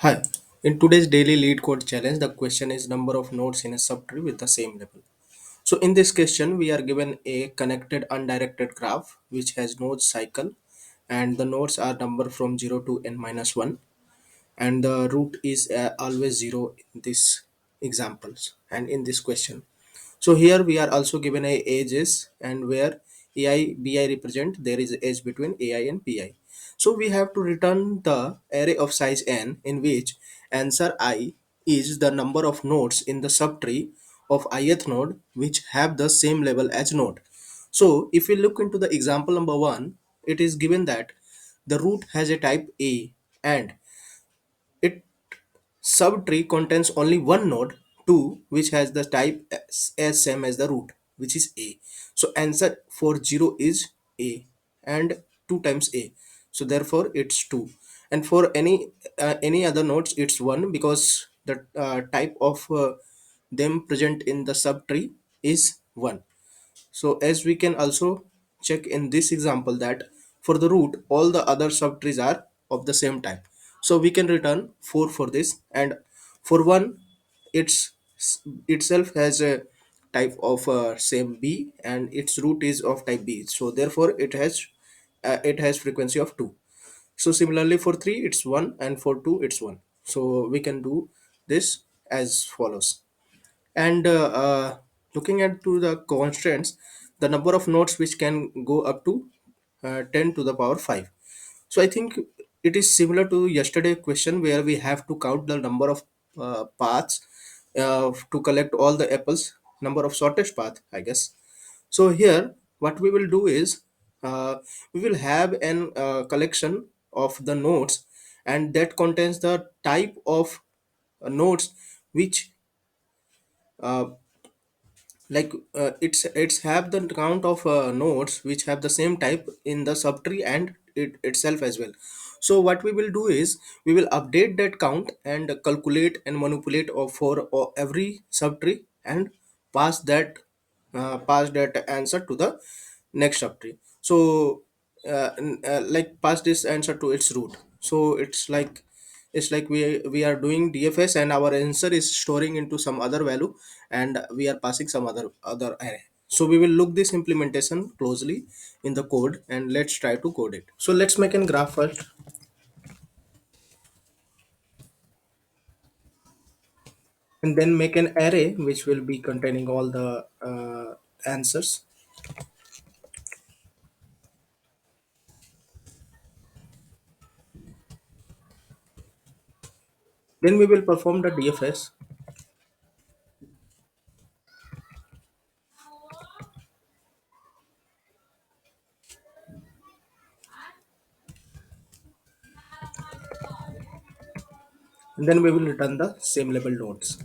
Hi. In today's daily lead code challenge, the question is number of nodes in a subtree with the same level. So in this question, we are given a connected undirected graph which has nodes cycle, and the nodes are number from 0 to n minus 1, and the root is always 0 in this examples and in this question. So here we are also given a ages, and where ai bi represent there is age between ai and pi. So we have to return the array of size n in which answer I is the number of nodes in the subtree of ith node which have the same level as node. So if we look into the example number 1, it is given that the root has a type a, and it subtree contains only one node, 2, which has the type as same as the root, which is a. So answer for 0 is a, and 2 times a. So therefore it's 2. And for any other nodes it's 1, because the type of them present in the subtree is 1. So as we can also check in this example that for the root all the other subtrees are of the same type. So we can return 4 for this, and for 1 it's itself has a type of same b, and its root is of type b, so therefore it has frequency of 2. So similarly for 3 it's 1, and for 2 it's 1. So we can do this as follows. And looking at to the constraints, the number of nodes which can go up to 10 to the power 5. So I think it is similar to yesterday question where we have to count the number of paths to collect all the apples, number of shortest path, I guess. So here what we will do is, we will have an collection of the nodes, and that contains the type of nodes which uh, it's have the count of nodes which have the same type in the subtree and it itself as well. So what we will do is we will update that count and calculate and manipulate for every subtree, and pass that pass that answer to the next subtree. So like pass this answer to its root. So it's like we are doing dfs, and our answer is storing into some other value, and we are passing some other array. So we will look this implementation closely in the code, and let's try to code it. So let's make a graph first, and then make an array which will be containing all the answers. Then we will perform the dfs, and then we will return the same level nodes.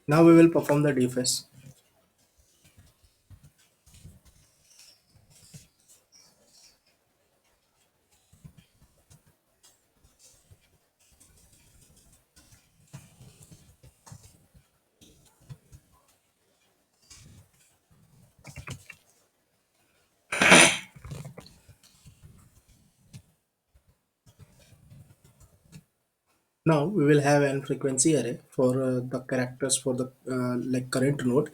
Now we will perform the dfs. Now we will have an frequency array for the characters for the like current node.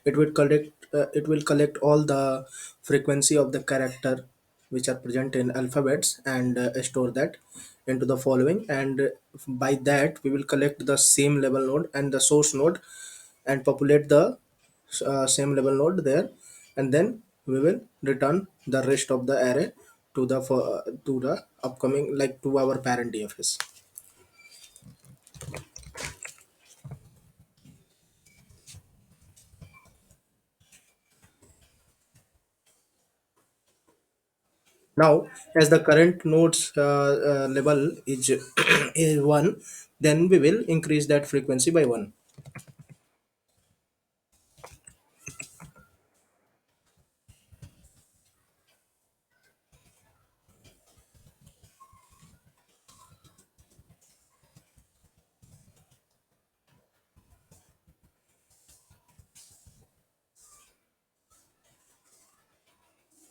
It will collect all the frequency of the character which are present in alphabets and store that into the following, and by that we will collect the same level node and the source node and populate the same level node there, and then we will return the rest of the array to the upcoming, like to our parent DFS. Now, as the current nodes level is is one, then we will increase that frequency by one.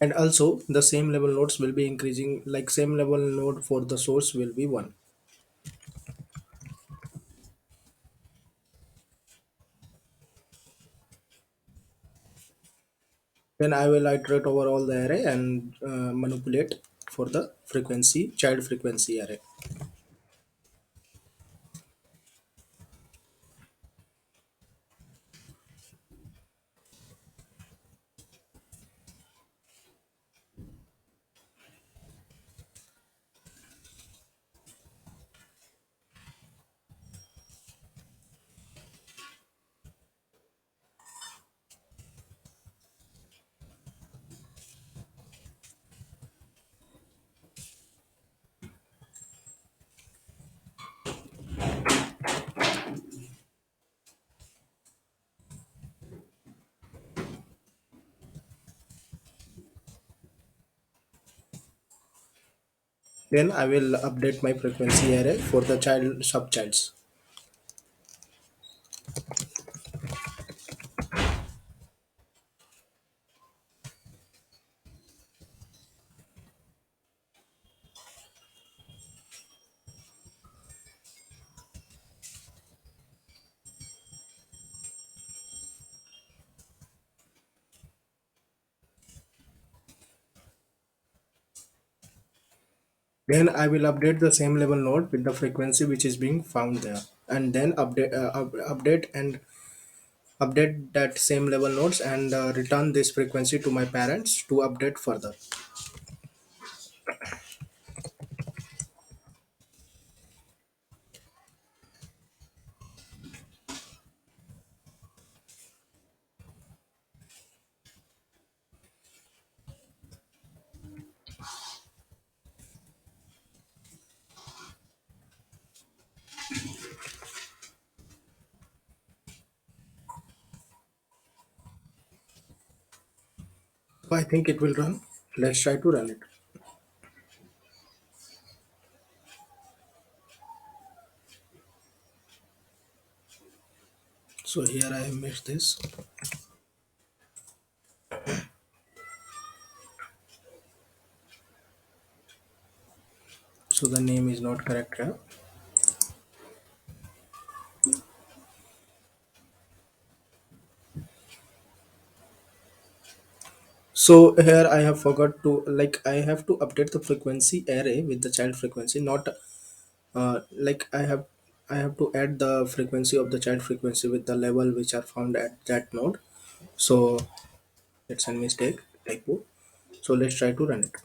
And also the same level nodes will be increasing, like same level node for the source will be one. Then I will iterate over all the array and manipulate for the frequency, child frequency array. Then I will update my frequency array for the child subchilds. Then I will update the same level node with the frequency which is being found there, and then update and update that same level nodes and return this frequency to my parents to update further. So I think it will run. Let's try to run it. So here I have missed this. So the name is not correct here. So here I have forgot to, like I have to update the frequency array with the child frequency, not like I have to add the frequency of the child frequency with the level which are found at that node. So it's a mistake, typo. So let's try to run it.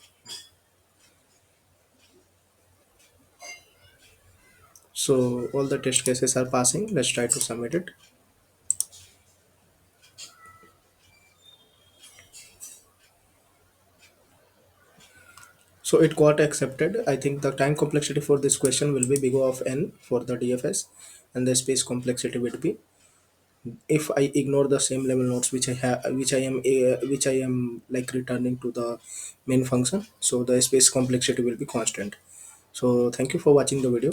So all the test cases are passing. Let's try to submit it. So it got accepted. I think the time complexity for this question will be big O of n for the DFS, and the space complexity would be, if I ignore the same level nodes which I have, which I am like returning to the main function. So the space complexity will be constant. So thank you for watching the video.